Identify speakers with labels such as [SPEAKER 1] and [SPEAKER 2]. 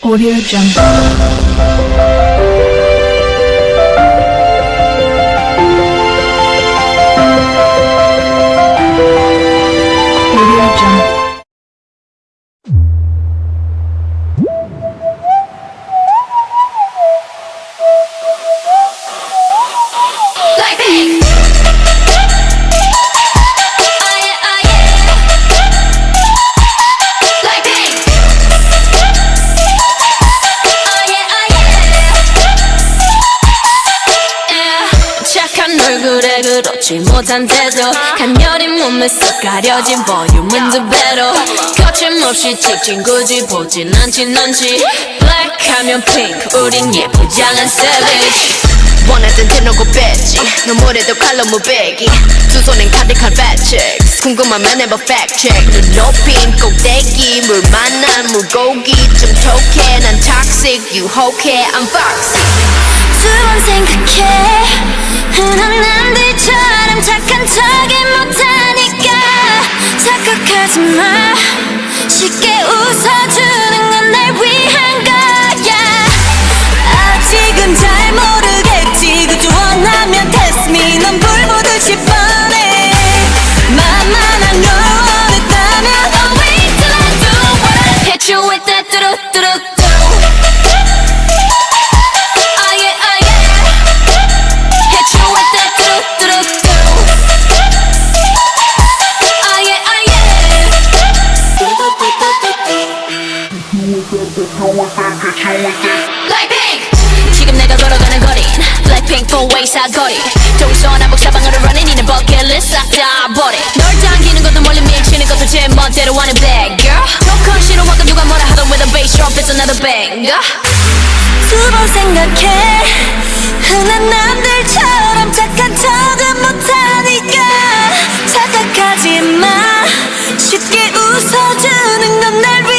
[SPEAKER 1] Audio Jungle. Audio Jungle.
[SPEAKER 2] 얼굴에 그렇지 못한 태도 간녀린 몸에 쏙 가려진 볼륨은 두 배로 거침없이 찍힌 굳이 보진 않진 않지 Black 하면 pink 우린 예쁘장한 savage
[SPEAKER 3] 원하던 대놓고 뺐지 너무래도 칼로 무배기 두 손엔 가득한 fat chicks 궁금하면 해봐 fact check 눈 높인 꼭대기 물 만난 물고기 좀 톡해 난 toxic 유혹해 I'm foxy
[SPEAKER 2] 두 번 생각해 흔한 남들처럼 착한 척이 못하니까 착각하지 마 쉽게 웃어주는 건 날 위한 거야 아직은 잘 모르겠지 그저 원하면 test me 넌 불 보듯이 뻔해 만만한 걸 원했다면 I'll wait till I do what hit you with that 뚜루뚜루 지금 내가 걸어가는 거린 Blackpink four-way 사거리 동서남북 사방으로 running 이는 버킷리스트 싹 다 버려 널 당기는 것도 멀리 밀치는 것도 제 멋대로 하는 bad girl 조건 싫어하고 누가 뭐라 하던 with a bass drop it's another banger 두 번 생각해 흔한 남들처럼 착한 척은 못하니까 착각하지 마 쉽게 웃어주는 건 날 위해